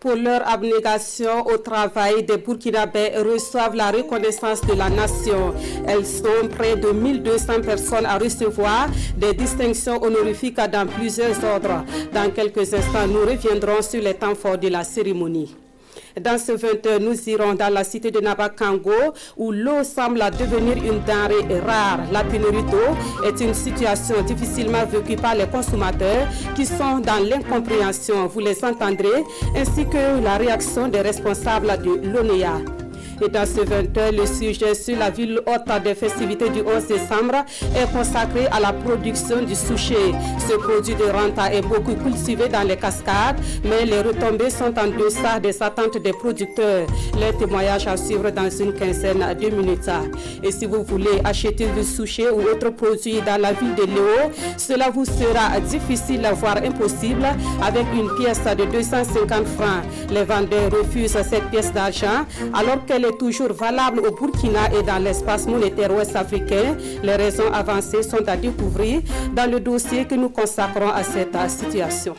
Pour leur abnégation au travail, des Burkinabés reçoivent la reconnaissance de la nation. Elles sont près de 1200 personnes à recevoir des distinctions honorifiques dans plusieurs ordres. Dans quelques instants, nous reviendrons sur les temps forts de la cérémonie. Dans ce 20h, nous irons dans la cité de Nabakango où l'eau semble devenir une denrée rare. La pénurie d'eau est une situation difficilement vécue par les consommateurs qui sont dans l'incompréhension. Vous les entendrez, ainsi que la réaction des responsables de l'ONEA. Et dans ce 20h, le sujet sur la ville haute des festivités du 11 décembre est consacré à la production du souché. Ce produit de renta est beaucoup cultivé dans les cascades, mais les retombées sont en deçà des attentes des producteurs. Les témoignages à suivre dans une quinzaine de minutes. Et si vous voulez acheter du souché ou autre produit dans la ville de Léo, cela vous sera difficile, voire impossible, avec une pièce de 250 francs. Les vendeurs refusent cette pièce d'argent alors qu'elle est toujours valable au Burkina et dans l'espace monétaire ouest-africain. Les raisons avancées sont à découvrir dans le dossier que nous consacrons à cette situation.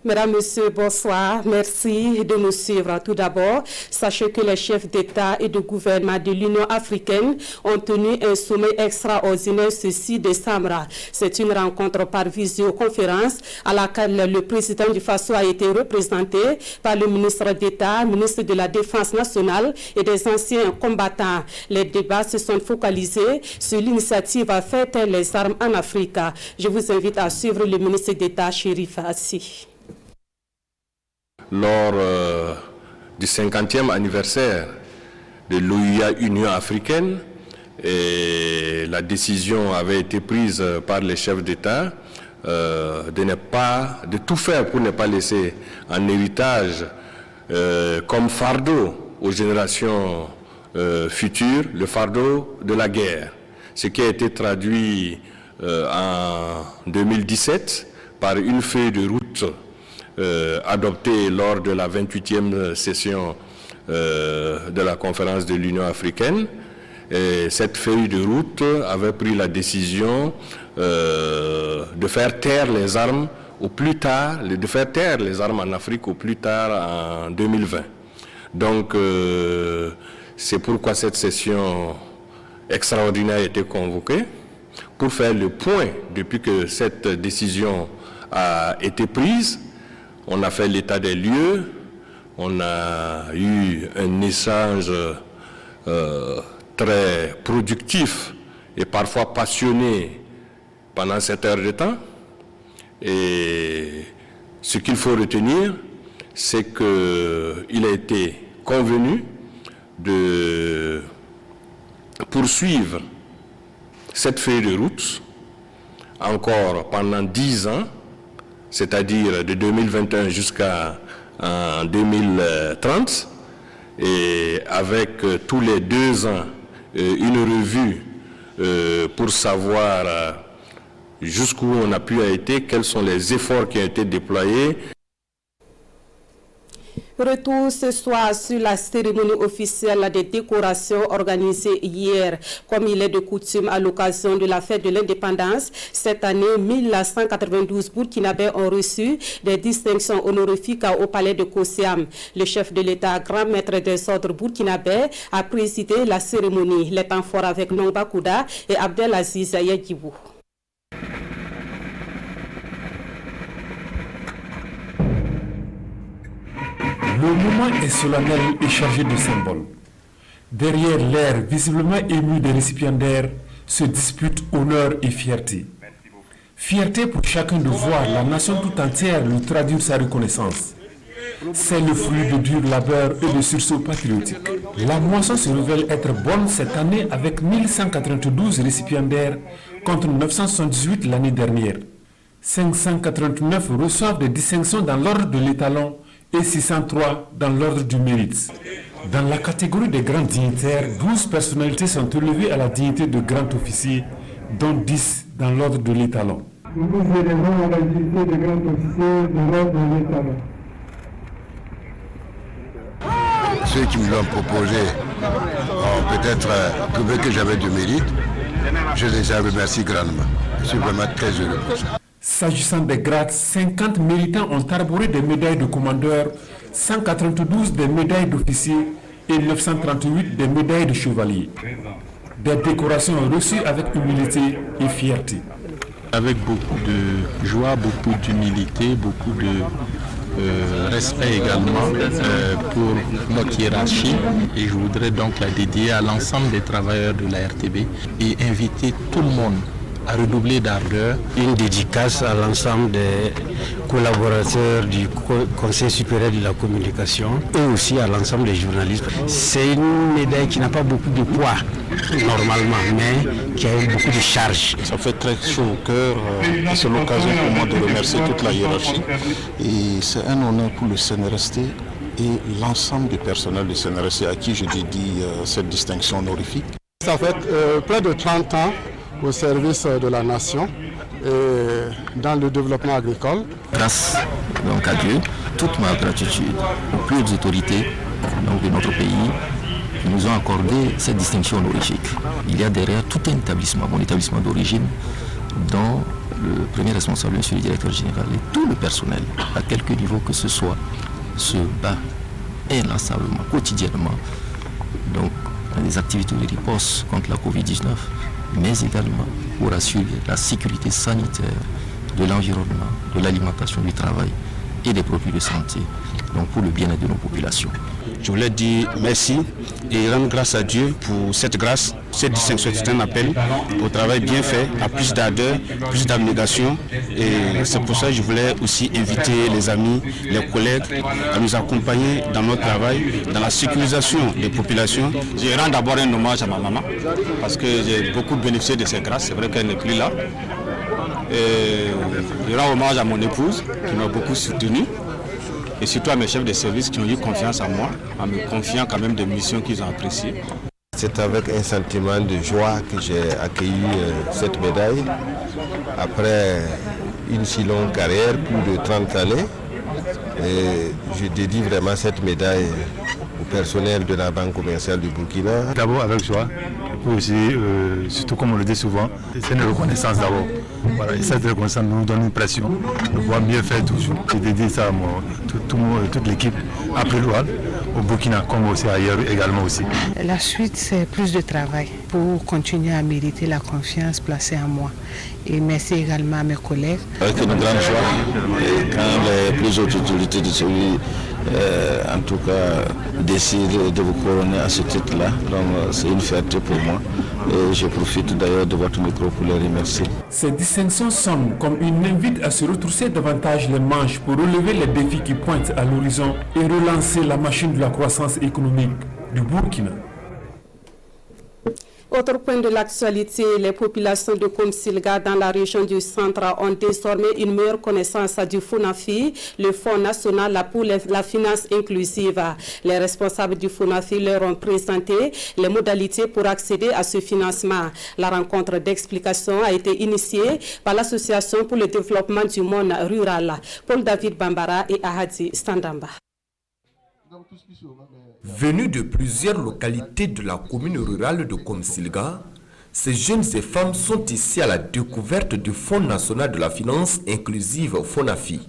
Mesdames, Messieurs, bonsoir. Merci de nous suivre. Tout d'abord, sachez que les chefs d'État et de gouvernement de l'Union africaine ont tenu un sommet extraordinaire ce 6 décembre. C'est une rencontre par visioconférence à laquelle le président du Faso a été représenté par le ministre d'État, ministre de la Défense nationale et des anciens combattants. Les débats se sont focalisés sur l'initiative à faire taire les armes en Afrique. Je vous invite à suivre le ministre d'État, Chérif Assi. Lors du 50e anniversaire de l'OUA Union africaine, et la décision avait été prise par les chefs d'État de tout faire pour ne pas laisser en héritage comme fardeau aux générations futures le fardeau de la guerre, ce qui a été traduit en 2017 par une feuille de route adopté lors de la 28e session de la conférence de l'Union africaine. Et cette feuille de route avait pris la décision de faire taire les armes au plus tard, de faire taire les armes en Afrique au plus tard en 2020. Donc c'est pourquoi cette session extraordinaire a été convoquée pour faire le point depuis que cette décision a été prise. On a fait l'état des lieux, on a eu un échange très productif et parfois passionné pendant cette heure de temps. Et ce qu'il faut retenir, c'est qu'il a été convenu de poursuivre cette feuille de route encore pendant 10 ans, c'est-à-dire de 2021 jusqu'à 2030, et avec tous les 2 ans une revue pour savoir jusqu'où on a pu être, quels sont les efforts qui ont été déployés. Retour ce soir sur la cérémonie officielle des décorations organisée hier. Comme il est de coutume à l'occasion de la fête de l'indépendance, cette année, 1192 Burkinabés ont reçu des distinctions honorifiques au palais de Kosiam. Le chef de l'État, grand maître des ordres burkinabés, a présidé la cérémonie. Les temps forts avec Nongba Kouda et Abdelaziz Yadjibou. Le moment est solennel et chargé de symboles. Derrière l'air visiblement ému des récipiendaires se disputent honneur et fierté. Fierté pour chacun de voir la nation tout entière lui traduire sa reconnaissance. C'est le fruit de dur labeur et de sursaut patriotique. La moisson se révèle être bonne cette année avec 1192 récipiendaires contre 978 l'année dernière. 589 reçoivent des distinctions dans l'ordre de l'étalon et 603 dans l'ordre du mérite. Dans la catégorie des grands dignitaires, 12 personnalités sont élevées à la dignité de grand officier, dont 10 dans l'ordre de l'étalon. Nous nous élevons à la dignité de grand officier de l'ordre de l'étalon. Ceux qui me l'ont proposé ont peut-être trouvé que j'avais du mérite. Je les en remercie grandement. Je suis vraiment très heureux pour ça. S'agissant des grades, 50 méritants ont arboré des médailles de commandeur, 192 des médailles d'officier et 938 des médailles de chevalier. Des décorations reçues avec humilité et fierté. Avec beaucoup de joie, beaucoup d'humilité, beaucoup de respect également pour notre hiérarchie. Et je voudrais donc la dédier à l'ensemble des travailleurs de la RTB et inviter tout le monde à redoubler d'ardeur. Une dédicace à l'ensemble des collaborateurs du Conseil supérieur de la communication et aussi à l'ensemble des journalistes. C'est une médaille qui n'a pas beaucoup de poids normalement, mais qui a eu beaucoup de charge. Ça fait très chaud au cœur et c'est l'occasion pour moi de remercier toute la hiérarchie. Et c'est un honneur pour le CNRST et l'ensemble du personnel du CNRST à qui je dédie cette distinction honorifique. Ça fait près de 30 ans au service de la nation et dans le développement agricole. Grâce donc à Dieu, toute ma gratitude aux plus hautes autorités donc, de notre pays qui nous ont accordé cette distinction honorifique. Il y a derrière tout un établissement, mon établissement d'origine, dont le premier responsable, monsieur le directeur général, et tout le personnel, à quelque niveau que ce soit, se bat inlassablement, quotidiennement, donc dans des activités de riposte contre la Covid-19, mais également pour assurer la sécurité sanitaire de l'environnement, de l'alimentation, du travail et des produits de santé, donc pour le bien-être de nos populations. Je voulais dire merci et rendre grâce à Dieu pour cette grâce, cette distinction. C'est un appel au travail bien fait, à plus d'ardeur, plus d'abnégation. Et c'est pour ça que je voulais aussi inviter les amis, les collègues à nous accompagner dans notre travail, dans la sécurisation des populations. Je rends d'abord un hommage à ma maman parce que j'ai beaucoup bénéficié de ces grâces. C'est vrai qu'elle n'est plus là. Et je rends hommage à mon épouse qui m'a beaucoup soutenu. Et surtout à mes chefs de service qui ont eu confiance en moi, en me confiant quand même des missions qu'ils ont appréciées. C'est avec un sentiment de joie que j'ai accueilli cette médaille. Après une si longue carrière, plus de 30 années, et je dédie vraiment cette médaille au personnel de la Banque commerciale du Burkina. D'abord avec joie, et puis aussi, surtout comme on le dit souvent, c'est une reconnaissance d'abord. Voilà, et cette reconnaissance nous donne une pression de pouvoir mieux faire toujours. Je dédie ça à toute l'équipe à Prélouane, au Burkina, comme aussi ailleurs également aussi. La suite, c'est plus de travail pour continuer à mériter la confiance placée en moi. Et merci également à mes collègues. Avec une grande joie, et quand les plus hautes autorités de ce pays, en tout cas, décident de vous couronner à ce titre-là, donc c'est une fierté pour moi. Et je profite d'ailleurs de votre micro pour les remercier. Ces distinctions sonnent comme une invite à se retrousser davantage les manches pour relever les défis qui pointent à l'horizon et relancer la machine de la croissance économique du Burkina. Autre point de l'actualité, les populations de Komsilga dans la région du centre ont désormais une meilleure connaissance du FONAFI, le Fonds national pour la finance inclusive. Les responsables du FONAFI leur ont présenté les modalités pour accéder à ce financement. La rencontre d'explication a été initiée par l'Association pour le développement du monde rural, Paul David Bambara et Ahadi Standamba. Venus de plusieurs localités de la commune rurale de Komsilga, ces jeunes et femmes sont ici à la découverte du Fonds national de la finance inclusive FONAFI.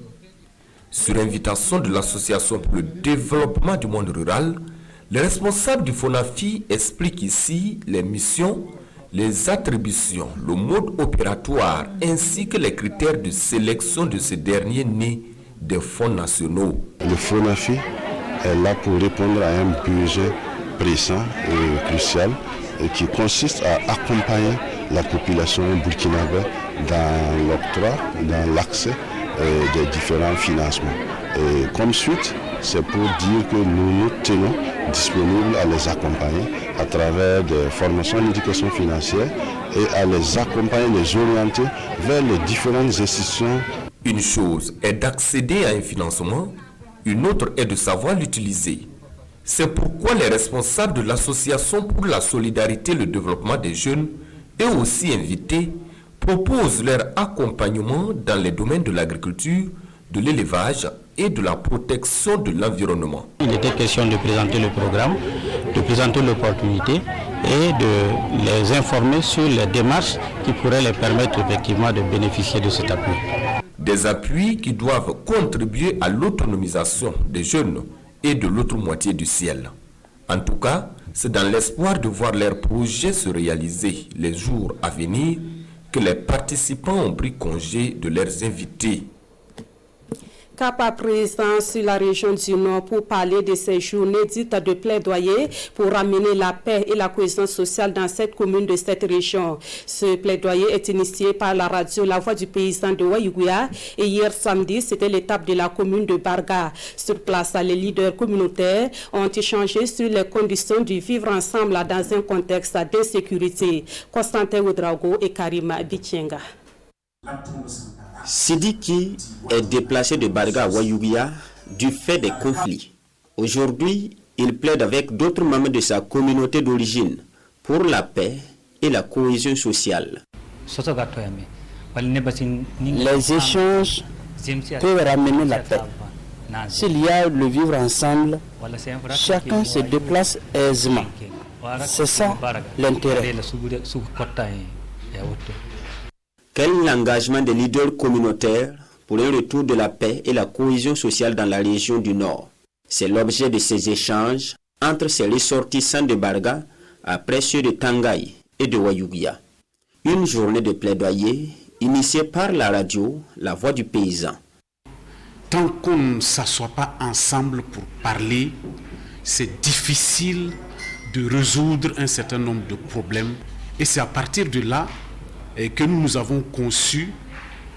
Sur invitation de l'Association pour le développement du monde rural, les responsables du FONAFI expliquent ici les missions, les attributions, le mode opératoire ainsi que les critères de sélection de ces derniers nés des fonds nationaux. Le FONAFI est là pour répondre à un besoin pressant et crucial et qui consiste à accompagner la population burkinabé dans l'octroi, dans l'accès des différents financements. Et comme suite, c'est pour dire que nous nous tenons disponibles à les accompagner à travers des formations en éducation financière et à les accompagner, les orienter vers les différentes institutions. Une chose est d'accéder à un financement, une autre est de savoir l'utiliser. C'est pourquoi les responsables de l'Association pour la solidarité et le développement des jeunes, et aussi invités, proposent leur accompagnement dans les domaines de l'agriculture, de l'élevage et de la protection de l'environnement. Il était question de présenter le programme, de présenter l'opportunité et de les informer sur les démarches qui pourraient les permettre effectivement de bénéficier de cet appui. Des appuis qui doivent contribuer à l'autonomisation des jeunes et de l'autre moitié du ciel. En tout cas, c'est dans l'espoir de voir leurs projets se réaliser les jours à venir que les participants ont pris congé de leurs invités. Cap à présent sur la région du Nord pour parler de ces journées dites de plaidoyer pour ramener la paix et la cohésion sociale dans cette commune de cette région. Ce plaidoyer est initié par la radio La Voix du Paysan de Wayougouya et hier samedi, c'était l'étape de la commune de Barga. Sur place, les leaders communautaires ont échangé sur les conditions du vivre ensemble dans un contexte d'insécurité. Constantin Ouedraogo et Karima Bichenga. Sidiki est déplacé de Barga à Wayougouya du fait des conflits. Aujourd'hui, il plaide avec d'autres membres de sa communauté d'origine pour la paix et la cohésion sociale. Les échanges peuvent ramener la paix. S'il y a le vivre ensemble, chacun se déplace aisément. C'est ça l'intérêt. Quel est l'engagement des leaders communautaires pour un retour de la paix et la cohésion sociale dans la région du Nord? C'est l'objet de ces échanges entre ces ressortissants de Barga après ceux de Tangaï et de Wayougouya. Une journée de plaidoyer initiée par la radio La Voix du Paysan. Tant qu'on ne s'assoit pas ensemble pour parler, c'est difficile de résoudre un certain nombre de problèmes. Et c'est à partir de là que nous avons conçu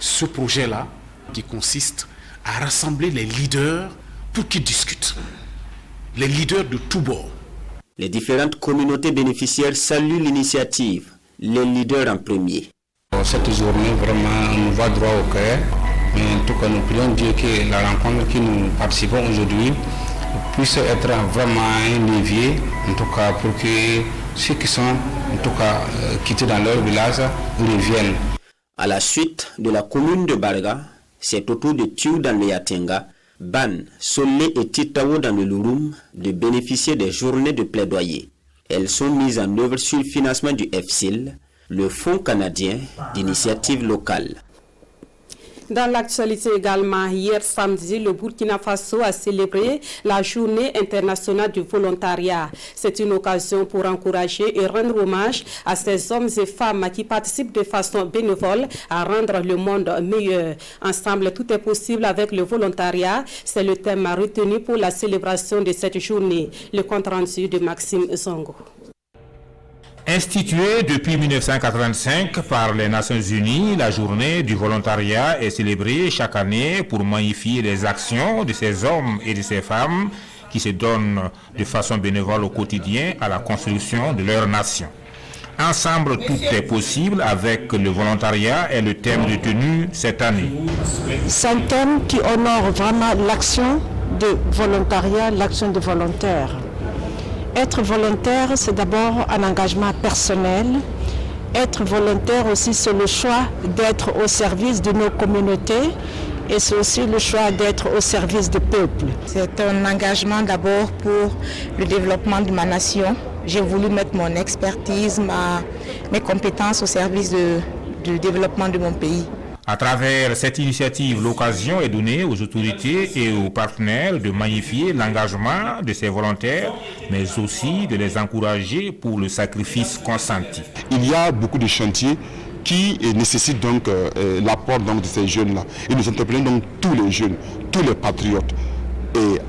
ce projet-là qui consiste à rassembler les leaders pour qu'ils discutent. Les leaders de tous bords. Les différentes communautés bénéficiaires saluent l'initiative, les leaders en premier. Cette journée vraiment nous va droit au cœur. Mais en tout cas, nous prions Dieu que la rencontre que nous participons aujourd'hui puisse être vraiment un levier, en tout cas pour que ceux qui sont en tout cas quittés dans leur village reviennent. À la suite de la commune de Barga, c'est au tour de Thiou dans le Yatenga, Ban, Solé et Titao dans le Louroum de bénéficier des journées de plaidoyer. Elles sont mises en œuvre sur le financement du FSIL, le Fonds canadien d'initiative locale. Dans l'actualité également, hier samedi, le Burkina Faso a célébré la journée internationale du volontariat. C'est une occasion pour encourager et rendre hommage à ces hommes et femmes qui participent de façon bénévole à rendre le monde meilleur. Ensemble, tout est possible avec le volontariat. C'est le thème retenu pour la célébration de cette journée. Le compte rendu de Maxime Zongo. Instituée depuis 1985 par les Nations Unies, la journée du volontariat est célébrée chaque année pour magnifier les actions de ces hommes et de ces femmes qui se donnent de façon bénévole au quotidien à la construction de leur nation. Ensemble, tout est possible avec le volontariat est le thème retenu cette année. C'est un thème qui honore vraiment l'action de volontariat, l'action de volontaire. Être volontaire, c'est d'abord un engagement personnel. Être volontaire aussi, c'est le choix d'être au service de nos communautés et c'est aussi le choix d'être au service du peuple. C'est un engagement d'abord pour le développement de ma nation. J'ai voulu mettre mon expertise, mes compétences au service du développement de mon pays. À travers cette initiative, l'occasion est donnée aux autorités et aux partenaires de magnifier l'engagement de ces volontaires, mais aussi de les encourager pour le sacrifice consenti. Il y a beaucoup de chantiers qui nécessitent donc l'apport de ces jeunes-là. Et nous interpellons donc tous les jeunes, tous les patriotes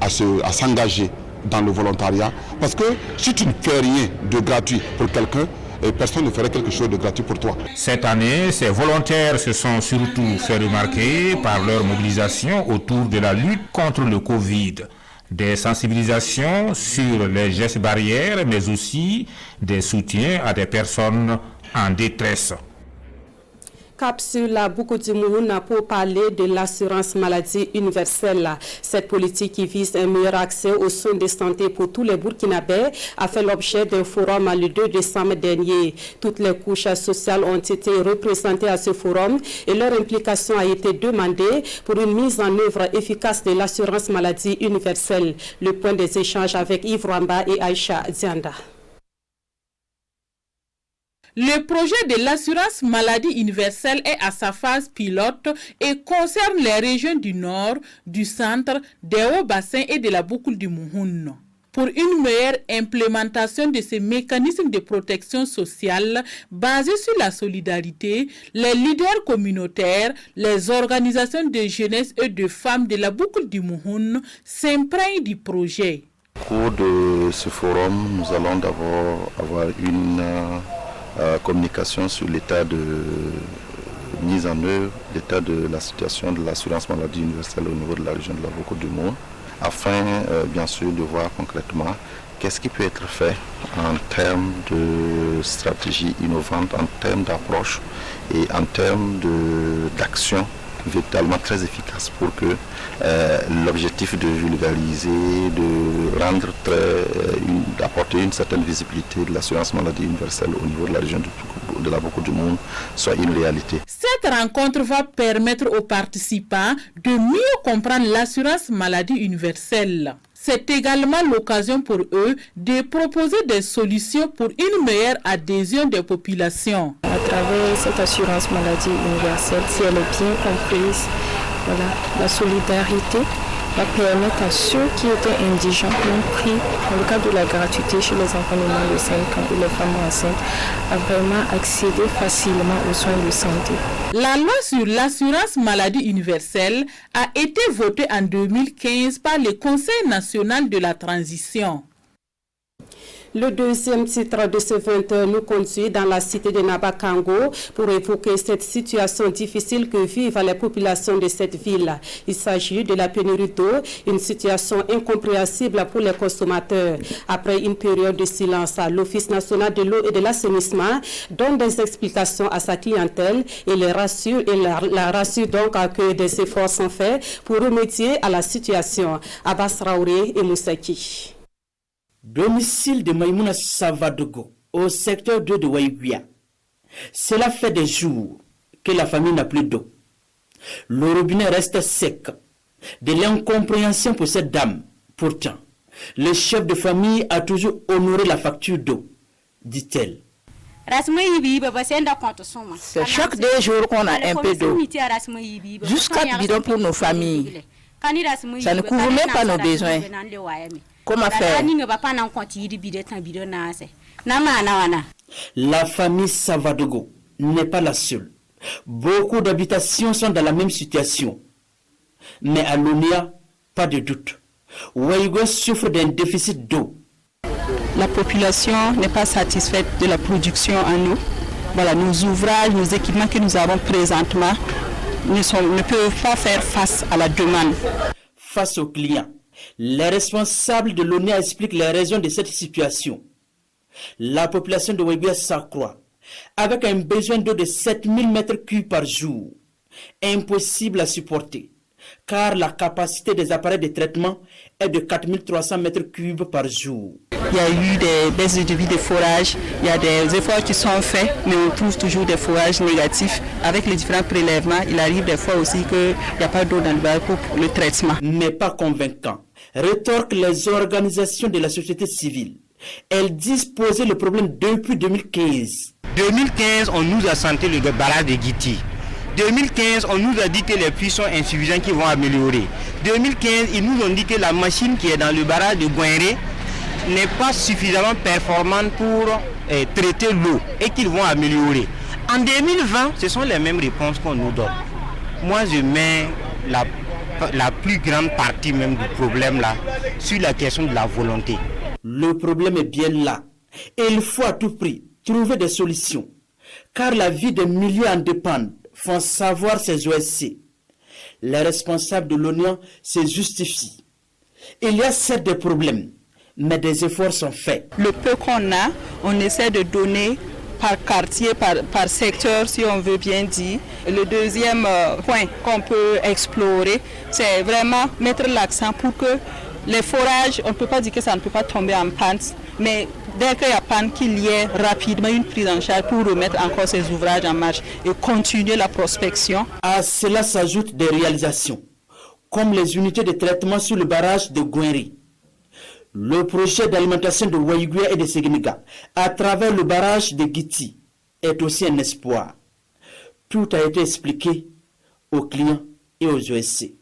à s'engager dans le volontariat. Parce que si tu ne fais rien de gratuit pour quelqu'un, et personne ne ferait quelque chose de gratuit pour toi. Cette année, ces volontaires se sont surtout fait remarquer par leur mobilisation autour de la lutte contre le Covid. Des sensibilisations sur les gestes barrières, mais aussi des soutiens à des personnes en détresse. Cap sur la Boukoudimouna pour parler de l'assurance maladie universelle. Cette politique qui vise un meilleur accès aux soins de santé pour tous les Burkinabés a fait l'objet d'un forum le 2 décembre dernier. Toutes les couches sociales ont été représentées à ce forum et leur implication a été demandée pour une mise en œuvre efficace de l'assurance maladie universelle. Le point des échanges avec Yves Rwamba et Aïcha Dianda. Le projet de l'assurance maladie universelle est à sa phase pilote et concerne les régions du Nord, du Centre, des Hauts-Bassins et de la boucle du Mouhoun. Pour une meilleure implémentation de ces mécanismes de protection sociale basés sur la solidarité, les leaders communautaires, les organisations de jeunesse et de femmes de la boucle du Mouhoun s'imprègnent du projet. Au cours de ce forum, nous allons d'abord avoir une communication sur l'état de mise en œuvre, l'état de la situation de l'assurance maladie universelle au niveau de la région de la boucle du Mouhoun, afin bien sûr de voir concrètement qu'est-ce qui peut être fait en termes de stratégie innovante, en termes d'approche et en termes d'action véritablement très efficace pour que l'objectif de vulgariser, de rendre d'apporter une certaine visibilité de l'assurance maladie universelle au niveau de la région de la boucle du Mouhoun soit une réalité. Cette rencontre va permettre aux participants de mieux comprendre l'assurance maladie universelle. C'est également l'occasion pour eux de proposer des solutions pour une meilleure adhésion des populations. À travers cette assurance maladie universelle, si elle est bien comprise, la solidarité va permettre à ceux qui étaient indigents, qui ont pris, dans le cadre de la gratuité chez les enfants de moins de 5 ans et les femmes enceintes, à vraiment accéder facilement aux soins de santé. La loi sur l'assurance maladie universelle a été votée en 2015 par le Conseil national de la transition. Le deuxième titre de ce 20h nous conduit dans la cité de Nabakango pour évoquer cette situation difficile que vivent les populations de cette ville. Il s'agit de la pénurie d'eau, une situation incompréhensible pour les consommateurs. Après une période de silence, l'Office national de l'eau et de l'assainissement donne des explications à sa clientèle et la rassure donc que des efforts sont faits pour remédier à la situation. Abbas Raouré et Moussaki. Domicile de Maïmouna Savadogo, au secteur 2 de Waïguia. Cela fait des jours que la famille n'a plus d'eau. Le robinet reste sec. De l'incompréhension pour cette dame. Pourtant, le chef de famille a toujours honoré la facture d'eau, dit-elle. C'est chaque 2 jours qu'on a un peu d'eau. Jusqu'à bidon pour nos familles. Ça ne couvre même pas nos besoins. Comment faire? La famille Savadogo n'est pas la seule. Beaucoup d'habitations sont dans la même situation. Mais à Lonia, pas de doute. Waïgo souffre d'un déficit d'eau. La population n'est pas satisfaite de la production en eau. Voilà, nos ouvrages, nos équipements que nous avons présentement ne peuvent pas faire face à la demande. Face aux clients, les responsables de l'ONU expliquent les raisons de cette situation. La population de Waïguia s'accroît avec un besoin d'eau de 7000 m3 par jour. Impossible à supporter car la capacité des appareils de traitement est de 4300 m3 par jour. Il y a eu des baisses de débit de forage, il y a des efforts qui sont faits, mais on trouve toujours des forages négatifs. Avec les différents prélèvements, il arrive des fois aussi qu'il n'y a pas d'eau dans le baril pour le traitement. Mais pas convaincant. Rétorquent les organisations de la société civile. Elles disent poser le problème depuis 2015. 2015, on nous a senti le barrage de Guiti. 2015, on nous a dit que les puits sont insuffisants qui vont améliorer. 2015, ils nous ont dit que la machine qui est dans le barrage de Gouinré n'est pas suffisamment performante pour traiter l'eau et qu'ils vont améliorer. En 2020, ce sont les mêmes réponses qu'on nous donne. Moi, je mets la plus grande partie même du problème là sur la question de la volonté. Le problème est bien là et il faut à tout prix trouver des solutions car la vie des milliers en dépendent, font savoir ces OSC. Les responsables de l'ONU se justifient. Il y a certes des problèmes, mais des efforts sont faits. Le peu qu'on a, on essaie de donner par quartier, par secteur, si on veut bien dire. Le deuxième point qu'on peut explorer, c'est vraiment mettre l'accent pour que les forages, on ne peut pas dire que ça ne peut pas tomber en panne, mais dès qu'il y a panne, qu'il y ait rapidement une prise en charge pour remettre encore ces ouvrages en marche et continuer la prospection. À cela s'ajoutent des réalisations, comme les unités de traitement sur le barrage de Gouinré. Le projet d'alimentation de Waïguia et de Séguénéga à travers le barrage de Guiti est aussi un espoir. Tout a été expliqué aux clients et aux OSC.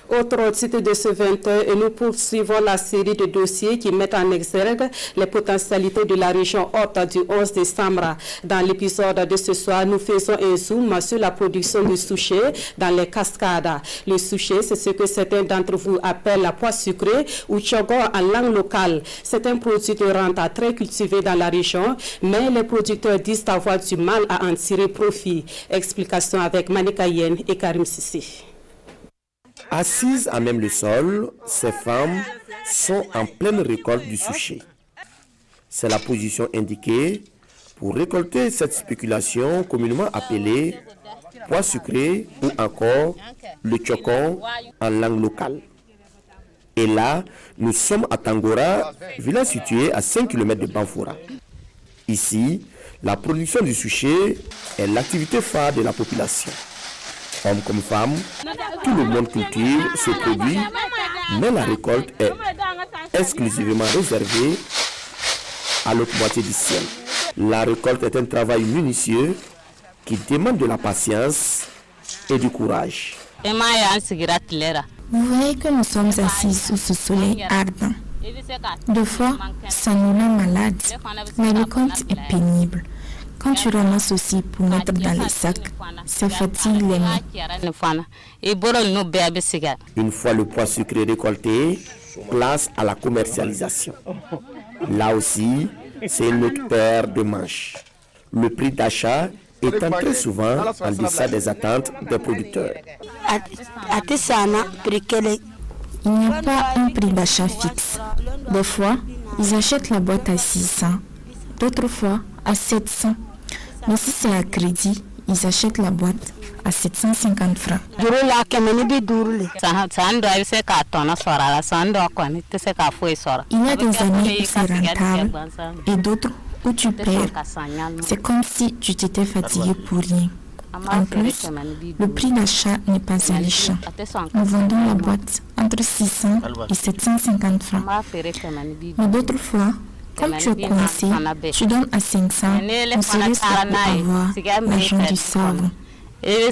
Autre titre de ce 20h, et nous poursuivons la série de dossiers qui mettent en exergue les potentialités de la région haute du 11 décembre. Dans l'épisode de ce soir, nous faisons un zoom sur la production de souché dans les cascades. Le souché, c'est ce que certains d'entre vous appellent la pois sucré ou tchogon en langue locale. C'est un produit de rente très cultivé dans la région, mais les producteurs disent avoir du mal à en tirer profit. Explication avec Manika Yen et Karim Sissi. Assises à même le sol, ces femmes sont en pleine récolte du souché. C'est la position indiquée pour récolter cette spéculation communément appelée pois sucré ou encore le tchokon en langue locale. Et là, nous sommes à Tangora, village situé à 5 km de Banfora. Ici, la production du souché est l'activité phare de la population. Hommes comme femmes, tout le monde cultive ce produit, mais la récolte est exclusivement réservée à l'autre moitié du ciel. La récolte est un travail minutieux qui demande de la patience et du courage. Vous voyez que nous sommes assis sous ce soleil ardent. Deux fois, ça nous rend malades. La récolte est pénible. Quand tu ramasses aussi pour mettre dans les sacs, ça fatigue les mains. Une fois le pois sucré récolté, place à la commercialisation. Là aussi, c'est une autre paire de manches. Le prix d'achat étant très souvent en deçà des attentes des producteurs. Il n'y a pas un prix d'achat fixe. Des fois, ils achètent la boîte à 600, d'autres fois à 700. Mais si c'est à crédit, ils achètent la boîte à 750 francs. Il y a des années où c'est rentable et d'autres où tu perds. C'est comme si tu t'étais fatigué pour rien. En plus, le prix d'achat n'est pas alléchant. Nous vendons la boîte entre 600 et 750 francs. Mais d'autres fois, comme tu es coincé, tu donnes à 500, on se laisse pour avoir l'argent du savon. Le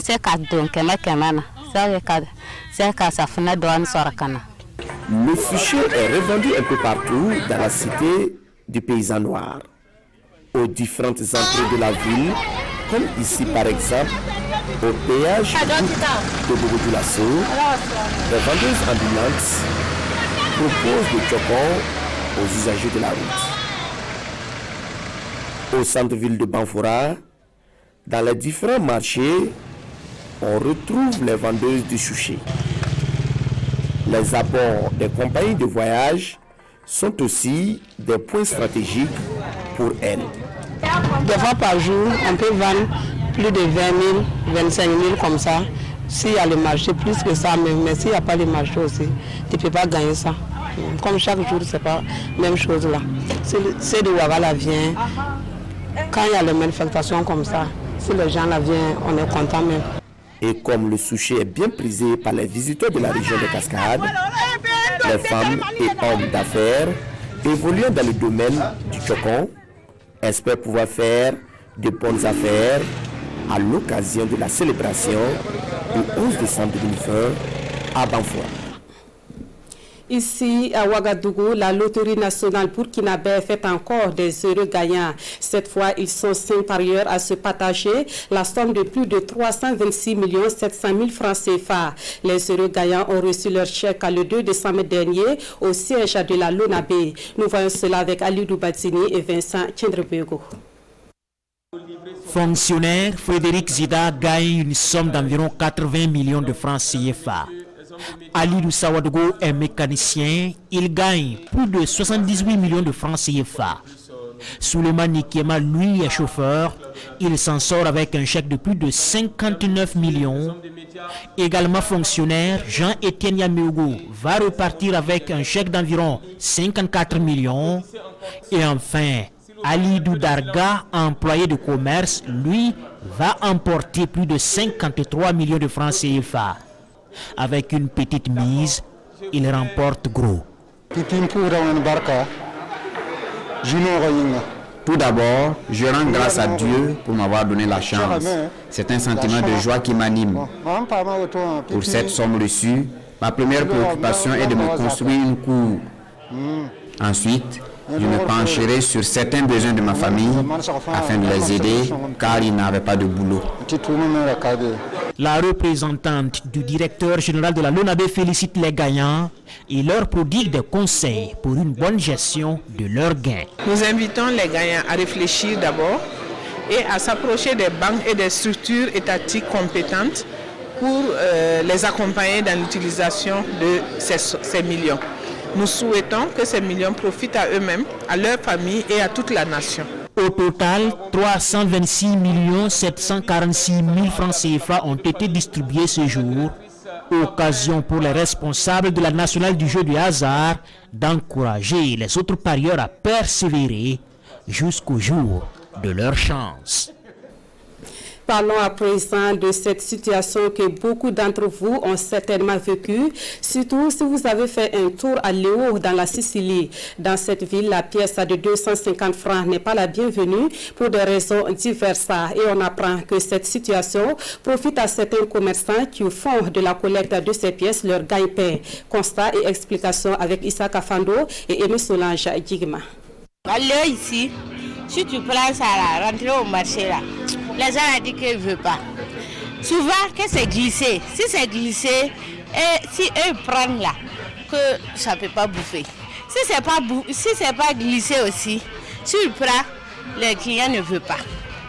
souché est revendu un peu partout dans la cité du paysan noir, aux différentes entrées de la ville, comme ici par exemple au péage de Bobo-Dioulasso. Les vendeuses ambulantes proposent des tchokons aux usagers de la route. Au centre-ville de Banfora, dans les différents marchés, on retrouve les vendeuses de souché. Les abords des compagnies de voyage sont aussi des points stratégiques pour elles. Des fois par jour, on peut vendre plus de 20 000, 25 000 comme ça. S'il y a le marché, plus que ça, mais s'il n'y a pas le marché aussi, tu ne peux pas gagner ça. Comme chaque jour, ce n'est pas la même chose là. Si de Ouagala vient, quand il y a les manifestations comme ça, si les gens là viennent, on est content même. Et comme le souché est bien prisé par les visiteurs de la région des Cascades, les femmes et hommes d'affaires évoluant dans le domaine du tchokon espèrent pouvoir faire de bonnes affaires à l'occasion de la célébration du 11 décembre 2020 à Banfora. Ici, à Ouagadougou, la loterie nationale burkinabé fait encore des heureux gagnants. Cette fois, ils sont 5 parieurs à se partager la somme de plus de 326 700 000 francs CFA. Les heureux gagnants ont reçu leur chèque le 2 décembre dernier au siège de la Lonabé. Nous voyons cela avec Ali Doubatini et Vincent Tchendrebego. Fonctionnaire, Frédéric Zida gagne une somme d'environ 80 millions de francs CFA. Ali Sawadogo est mécanicien, il gagne plus de 78 millions de francs CFA. Souleymane Nikiema, lui, est chauffeur, il s'en sort avec un chèque de plus de 59 millions. Également fonctionnaire, Jean-Étienne Yaméogo va repartir avec un chèque d'environ 54 millions. Et enfin, Ali Doudarga, employé de commerce, lui, va emporter plus de 53 millions de francs CFA. Avec une petite mise, il remporte gros. Tout d'abord, je rends grâce à Dieu pour m'avoir donné la chance. C'est un sentiment de joie qui m'anime. Pour cette somme reçue, ma première préoccupation est de me construire une cour. Ensuite, je me pencherai sur certains besoins de ma famille afin de les aider car ils n'avaient pas de boulot. La représentante du directeur général de la LONABE félicite les gagnants et leur prodigue des conseils pour une bonne gestion de leurs gains. Nous invitons les gagnants à réfléchir d'abord et à s'approcher des banques et des structures étatiques compétentes pour les accompagner dans l'utilisation de ces millions. Nous souhaitons que ces millions profitent à eux-mêmes, à leur famille et à toute la nation. Au total, 326 746 000 francs CFA ont été distribués ce jour. Occasion pour les responsables de la nationale du jeu du hasard d'encourager les autres parieurs à persévérer jusqu'au jour de leur chance. Parlons à présent de cette situation que beaucoup d'entre vous ont certainement vécue, surtout si vous avez fait un tour à Léo dans la Sicile. Dans cette ville, la pièce de 250 francs n'est pas la bienvenue pour des raisons diverses. Et on apprend que cette situation profite à certains commerçants qui font de la collecte de ces pièces leur gagne-pain. Constat et explication avec Issa Kafando et Aimé Solange Digma. Allez ici, si tu prends ça là, rentrer au marché là, les gens ont dit qu'ils ne veulent pas. Souvent que c'est glissé, si c'est glissé, et si eux prennent là, que ça ne peut pas bouffer. Si c'est pas glissé aussi, si tu prends, les clients ne veulent pas.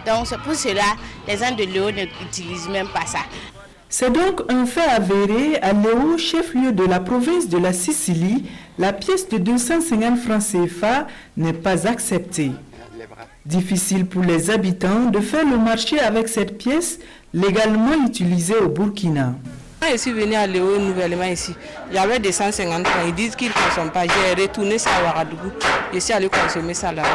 Donc c'est pour cela les gens de Léo n'utilisent même pas ça. C'est donc un fait avéré à Léo, chef-lieu de la province de la Sicile, la pièce de 250 francs CFA n'est pas acceptée. Difficile pour les habitants de faire le marché avec cette pièce légalement utilisée au Burkina. Quand je suis venu à Léo nouvellement ici, il y avait des 150 francs. Ils disent qu'ils ne consomment pas. J'ai retourné ça à Ouagadougou. Je suis allé consommer ça là-bas.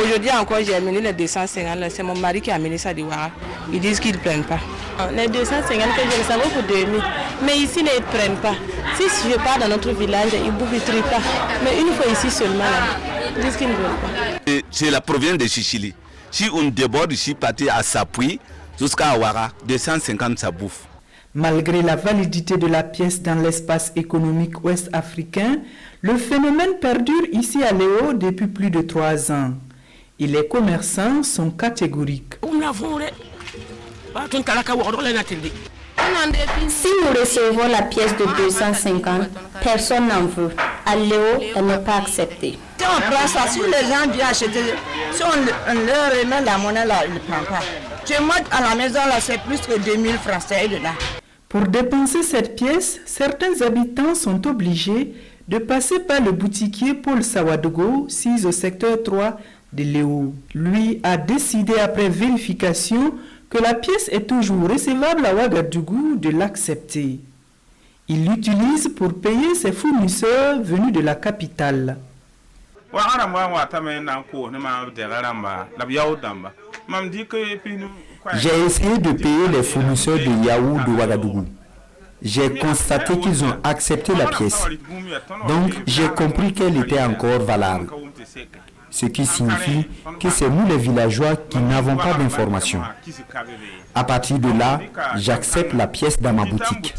Aujourd'hui encore, j'ai amené les 250. C'est mon mari qui a amené ça de Ouagadougou. Ils disent qu'ils ne prennent pas. Les 250 que je le savais pour 2000. Mais ici, ils ne prennent pas. Si je pars dans notre village, ils ne bouffent pas. Mais une fois ici seulement, là, ils disent qu'ils ne veulent pas. C'est la province de Sicile. Si on déborde ici, partir à Sapui jusqu'à Ouara, 250 ça bouffe. Malgré la validité de la pièce dans l'espace économique ouest-africain, le phénomène perdure ici à Léo depuis plus de 3 ans. Et les commerçants sont catégoriques. Si nous recevons la pièce de 250, personne n'en veut. À Léo, elle n'est pas acceptée. Si on prend ça, si les gens viennent acheter, si on leur remet la monnaie là, ils ne prennent pas. Chez moi, à la maison, là, c'est plus que 2000 francs, c'est là. Pour dépenser cette pièce, certains habitants sont obligés de passer par le boutiquier Paul Sawadogo, 6 au secteur 3 de Léo. Lui a décidé après vérification que la pièce est toujours recevable à Ouagadougou de l'accepter. Il l'utilise pour payer ses fournisseurs venus de la capitale. J'ai essayé de payer les fournisseurs de Yaou de Ouagadougou. J'ai constaté qu'ils ont accepté la pièce. Donc j'ai compris qu'elle était encore valable. Ce qui signifie que c'est nous les villageois qui n'avons pas d'informations. À partir de là, j'accepte la pièce dans ma boutique.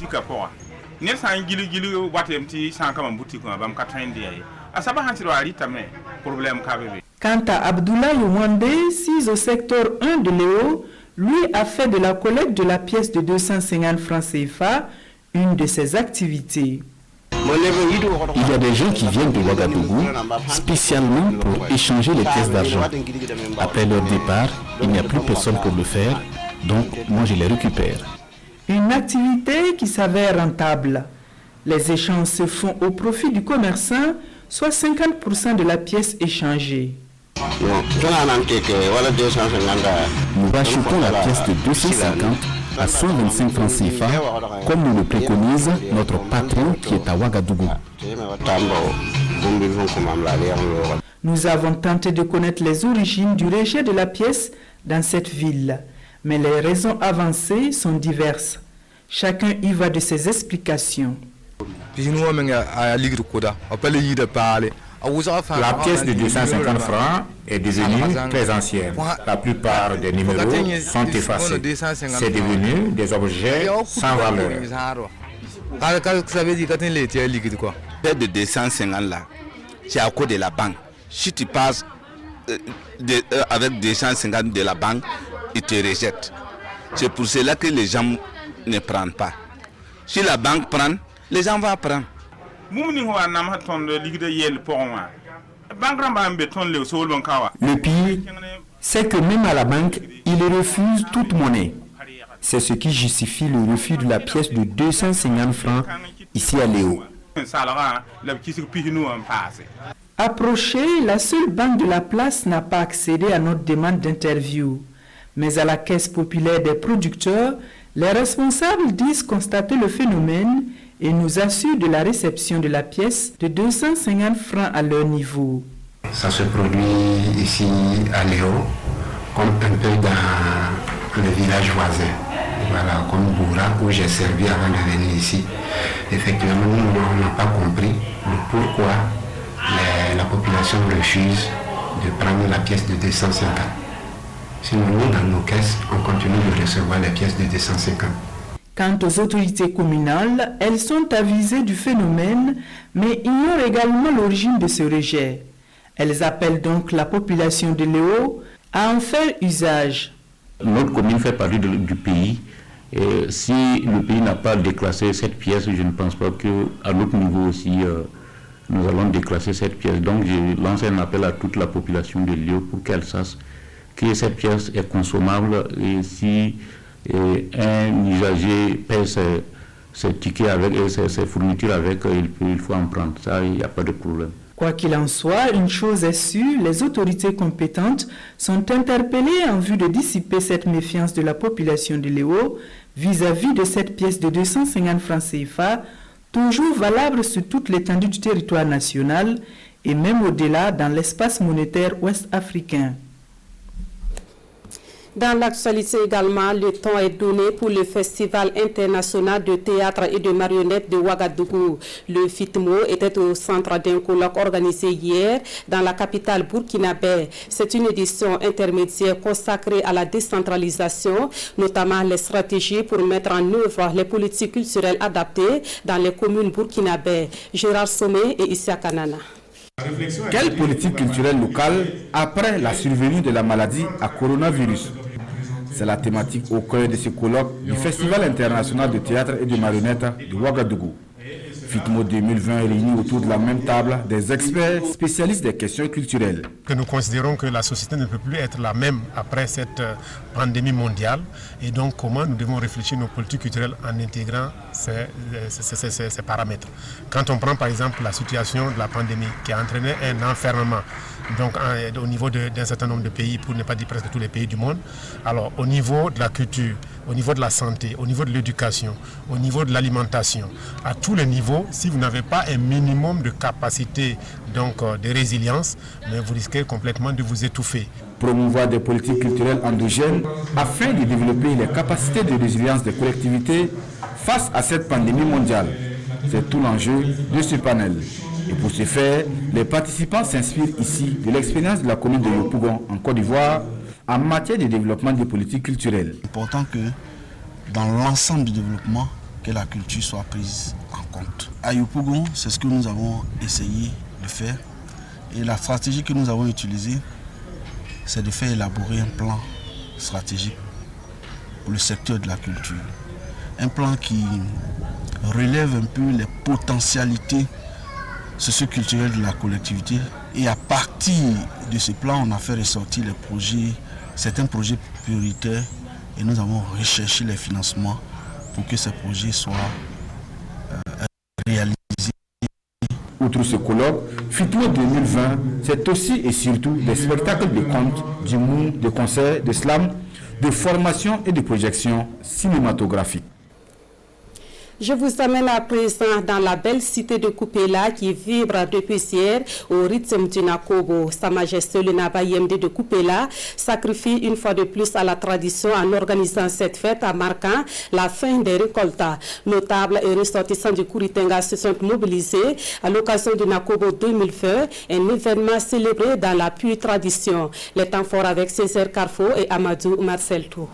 Quant à Abdoulaye Ouandé, 6 au secteur 1 de Léo, lui a fait de la collecte de la pièce de 250 francs CFA une de ses activités. Il y a des gens qui viennent de Ouagadougou spécialement pour échanger les pièces d'argent. Après leur départ, il n'y a plus personne pour le faire, donc moi je les récupère. Une activité qui s'avère rentable. Les échanges se font au profit du commerçant, soit 50% de la pièce échangée. Nous rachetons la pièce de 250 à 125 francs CFA, comme nous le préconise notre patron qui est à Ouagadougou. Nous avons tenté de connaître les origines du rejet de la pièce dans cette ville, mais les raisons avancées sont diverses. Chacun y va de ses explications. La pièce de 250 francs est devenue très ancienne. La plupart des numéros sont effacés. C'est devenu des objets sans valeur. Fait de 250 là, c'est à cause de la banque. Si tu passes avec 250 de la banque, ils te rejettent. C'est pour cela que les gens ne prennent pas. Si la banque prend, les gens vont prendre. Le pire, c'est que même à la banque, ils refusent toute monnaie. C'est ce qui justifie le refus de la pièce de 250 francs ici à Léo. Approchée, la seule banque de la place n'a pas accédé à notre demande d'interview. Mais à la Caisse populaire des producteurs, les responsables disent constater le phénomène et nous assurent de la réception de la pièce de 250 francs à leur niveau. Ça se produit ici à Léo, comme un peu dans le village voisin. Voilà, comme Boura, où j'ai servi avant de venir ici. Effectivement, nous n'avons pas compris le pourquoi la population refuse de prendre la pièce de 250. Sinon, nous, dans nos caisses, on continue de recevoir les pièces de 250. Quant aux autorités communales, elles sont avisées du phénomène, mais ignorent également l'origine de ce rejet. Elles appellent donc la population de Léo à en faire usage. Notre commune fait partie du pays. Et si le pays n'a pas déclassé cette pièce, je ne pense pas qu'à notre niveau aussi, nous allons déclasser cette pièce. Donc je lance un appel à toute la population de Léo pour qu'elle sache que cette pièce est consommable et si un usager paie ses tickets avec et ses fournitures avec, il faut en prendre. Ça, il n'y a pas de problème. Quoi qu'il en soit, une chose est sûre, les autorités compétentes sont interpellées en vue de dissiper cette méfiance de la population de Léo vis-à-vis de cette pièce de 250 francs CFA, toujours valable sur toute l'étendue du territoire national et même au-delà dans l'espace monétaire ouest-africain. Dans l'actualité également, le temps est donné pour le Festival international de théâtre et de marionnettes de Ouagadougou. Le FITMO était au centre d'un colloque organisé hier dans la capitale burkinabé. C'est une édition intermédiaire consacrée à la décentralisation, notamment les stratégies pour mettre en œuvre les politiques culturelles adaptées dans les communes burkinabé. Gérard Sommet et Issa Kanana. Quelle politique culturelle locale après la survenue de la maladie à coronavirus? C'est la thématique au cœur de ce colloque du Festival international de théâtre et de marionnettes de Ouagadougou. FITMO 2020 réunit autour de la même table des experts spécialistes des questions culturelles. Nous considérons que la société ne peut plus être la même après cette pandémie mondiale et donc comment nous devons réfléchir nos politiques culturelles en intégrant ces paramètres. Quand on prend par exemple la situation de la pandémie qui a entraîné un enfermement donc au niveau d'un certain nombre de pays, pour ne pas dire presque tous les pays du monde, alors au niveau de la culture, au niveau de la santé, au niveau de l'éducation, au niveau de l'alimentation, à tous les niveaux, si vous n'avez pas un minimum de capacité donc, de résilience, mais vous risquez complètement de vous étouffer. Promouvoir des politiques culturelles endogènes afin de développer les capacités de résilience des collectivités face à cette pandémie mondiale. C'est tout l'enjeu de ce panel. Et pour ce faire, les participants s'inspirent ici de l'expérience de la commune de Yopougon en Côte d'Ivoire en matière de développement des politiques culturelles. C'est important que dans l'ensemble du développement, que la culture soit prise en compte. À Yopougon, c'est ce que nous avons essayé de faire. Et la stratégie que nous avons utilisée, c'est de faire élaborer un plan stratégique pour le secteur de la culture. Un plan qui relève un peu les potentialités socio-culturelles de la collectivité. Et à partir de ce plan, on a fait ressortir les projets, certains projets prioritaires et nous avons recherché les financements pour que ces projets soient réalisés. Outre ce colloque, FITMO 2020, c'est aussi et surtout des spectacles de contes, d'humour, de concerts, de slam, de formation et de projections cinématographiques. Je vous amène à présent dans la belle cité de Kupela qui vibre depuis hier au rythme du Nakobo. Sa Majesté le Naba Yemde de Kupela sacrifie une fois de plus à la tradition en organisant cette fête en marquant la fin des récoltes. Notables et ressortissants du Kouritenga se sont mobilisés à l'occasion du Nakobo 2020, un événement célébré dans la pure tradition. Les temps forts avec Césaire Carrefour et Amadou Marcel Tour.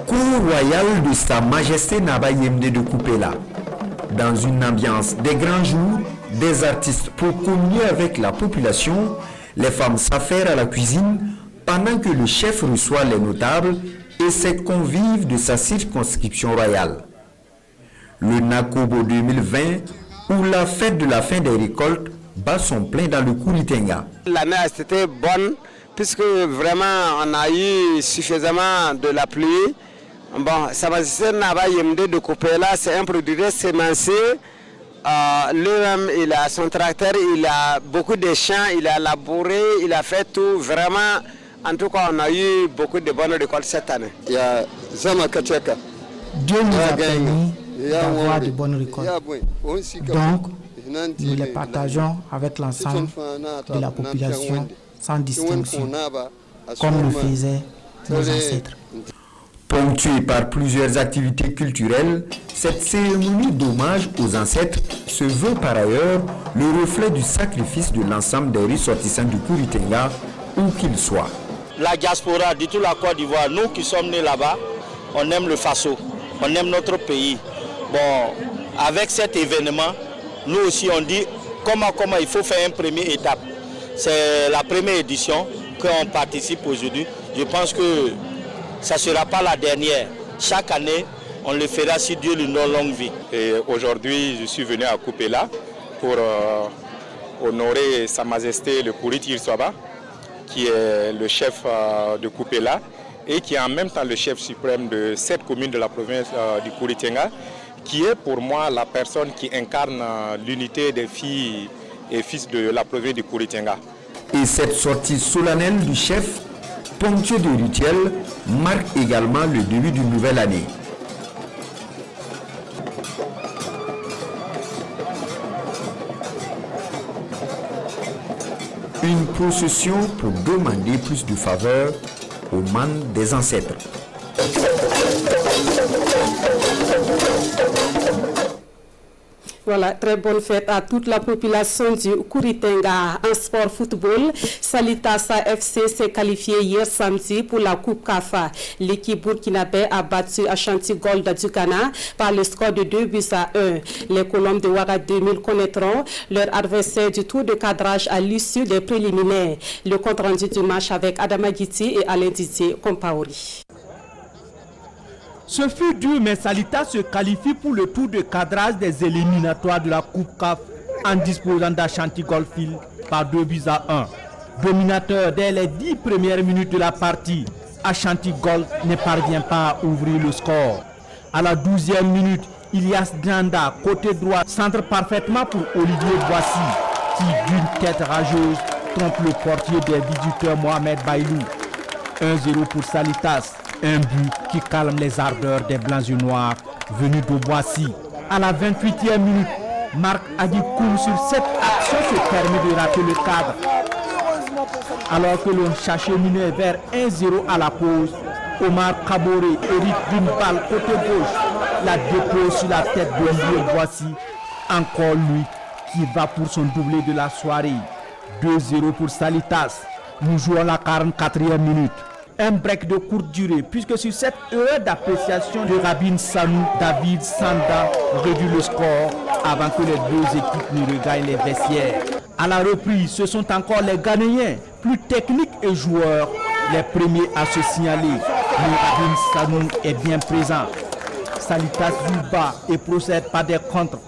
Cour royal de Sa Majesté Naba Yemde de Kupela. Dans une ambiance des grands jours, des artistes pour communier avec la population, les femmes s'affairent à la cuisine pendant que le chef reçoit les notables et ses convives de sa circonscription royale. Le Nakobo 2020, où la fête de la fin des récoltes bat son plein dans le Kouritenga. L'année a été bonne, puisque vraiment on a eu suffisamment de la pluie. Bon, Sa Majesté Naba Yemde de Kupela, c'est un produit sémencier. Lui-même, il a son tracteur, il a beaucoup de champs, il a labouré, il a fait tout. Vraiment, en tout cas, on a eu beaucoup de bonnes récoltes cette année. Il y a Zama Kacheka. Dieu nous a permis d'avoir de bonnes récoltes. Donc, nous les partageons avec l'ensemble de la population sans distinction, comme le faisaient nos ancêtres. Ponctuée par plusieurs activités culturelles, cette cérémonie d'hommage aux ancêtres se veut par ailleurs le reflet du sacrifice de l'ensemble des ressortissants du Kouritenga, où qu'ils soient. La diaspora de toute la Côte d'Ivoire, nous qui sommes nés là-bas, on aime le Faso, on aime notre pays. Bon, avec cet événement, nous aussi on dit comment il faut faire une première étape. C'est la première édition qu'on participe aujourd'hui. Je pense que ça ne sera pas la dernière. Chaque année, on le fera si Dieu nous donne longue vie. Et aujourd'hui, je suis venu à Kupela pour honorer Sa Majesté le Kouri Tirswaba, qui est le chef de Kupela et qui est en même temps le chef suprême de cette commune de la province du Kouritenga, qui est pour moi la personne qui incarne l'unité des filles et fils de la province du Kouritenga. Et cette sortie solennelle du chef, ponctuée de rituels, marque également le début d'une nouvelle année. Une procession pour demander plus de faveur aux mânes des ancêtres. Voilà, très bonne fête à toute la population du Kouritenga. En sport football, Salitasa FC s'est qualifié hier samedi pour la Coupe CAFA. L'équipe burkinabé a battu Ashanti Gold du Ghana par le score de 2-1. Les Colombes de Ouaga 2000 connaîtront leur adversaire du tour de cadrage à l'issue des préliminaires. Le compte rendu du match avec Adama Guiti et Alain Didier Compaori. Ce fut dur, mais Salita se qualifie pour le tour de cadrage des éliminatoires de la Coupe CAF en disposant d'Ashanti Goldfield par 2-1. Dominateur dès les 10 premières minutes de la partie, Ashanti Gold ne parvient pas à ouvrir le score. À la 12e minute, Ilias Danda, côté droit, centre parfaitement pour Olivier Boissy, qui d'une tête rageuse trompe le portier des visiteurs Mohamed Bailou. 1-0 pour Salitas. Un but qui calme les ardeurs des blancs et noirs venus de Boissy. À la 28e minute, Marc Adikoum sur cette action se permet de rater le cadre. Alors que l'on cherchait miné vers 1-0 à la pause, Omar Kaboré hérite d'une balle côté gauche, la dépose sur la tête d'Olivier Boissy. Encore lui qui va pour son doublé de la soirée. 2-0 pour Salitas. Nous jouons la 44e minute. Un break de courte durée, puisque sur cette heure d'appréciation de Rabin Sanou, David Sanda réduit le score avant que les deux équipes ne regagnent les vestiaires. À la reprise, ce sont encore les Ghanéens, plus techniques et joueurs, les premiers à se signaler. Mais Rabin Sanou est bien présent. Salitas joue bas et procède par des contres.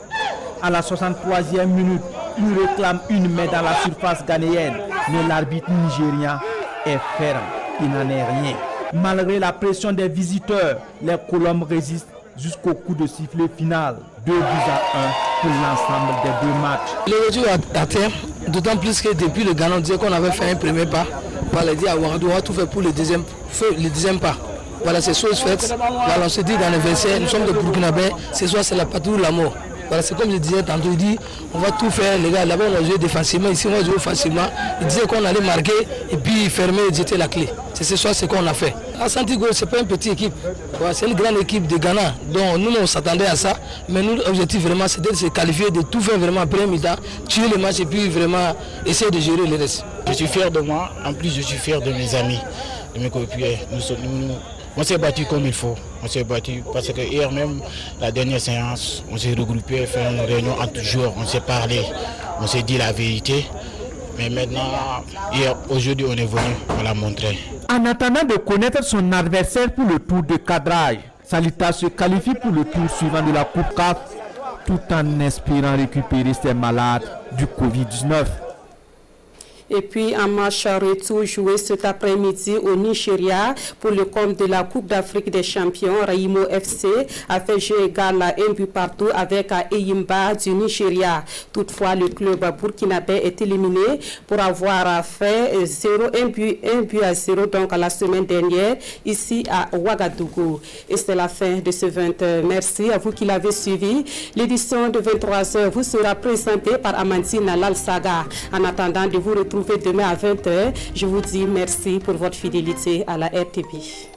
À la 63e minute, il réclame une main dans la surface ghanéenne, mais l'arbitre nigérien est ferme. Il n'en est rien. Malgré la pression des visiteurs, les Colombes résistent jusqu'au coup de sifflet final. 2-1 pour l'ensemble des deux matchs. Le retour à terre, d'autant plus que depuis le Ghana, on disait qu'on avait fait un premier pas. On va dire à Ouagadougou, on va tout faire pour le deuxième pas. Voilà, c'est chose faite. Voilà, on se dit dans les vestiaires, nous sommes des Burkinabés, ce soir c'est la patrouille de la mort. Voilà, c'est comme je disais tantôt, il dit on va tout faire, les gars, là-bas on a joué défensivement, ici on a joué offensivement. Il disait qu'on allait marquer et puis fermer et jeter la clé. C'est ce soir ce qu'on a fait. Asante Gol, ce n'est pas une petite équipe, voilà, c'est une grande équipe de Ghana. Donc nous on s'attendait à ça, mais nous l'objectif vraiment c'était de se qualifier, de tout faire vraiment après mi-temps, tuer le match et puis vraiment essayer de gérer le reste. Je suis fier de moi, en plus je suis fier de mes amis, de mes coéquipiers. On s'est battu comme il faut. On s'est battu parce que hier même, la dernière séance, on s'est regroupé, fait une réunion entre joueurs, on s'est parlé, on s'est dit la vérité. Mais maintenant, aujourd'hui, on est venu, on l'a montré. En attendant de connaître son adversaire pour le tour de cadrage, Salita se qualifie pour le tour suivant de la Coupe CAF, tout en espérant récupérer ses malades du Covid-19. Et puis un match retour joué cet après-midi au Nigeria pour le compte de la Coupe d'Afrique des Champions. Raimo FC a fait jeu égal à 1 but partout avec Eyimba du Nigeria. Toutefois, le club burkinabé est éliminé pour avoir fait 1 but à 0 donc la semaine dernière ici à Ouagadougou. Et c'est la fin de ce 20h. Merci à vous qui l'avez suivi. L'édition de 23h vous sera présentée par Amandine Lalsaga. En attendant de vous retrouver demain à 20h, je vous dis merci pour votre fidélité à la RTV.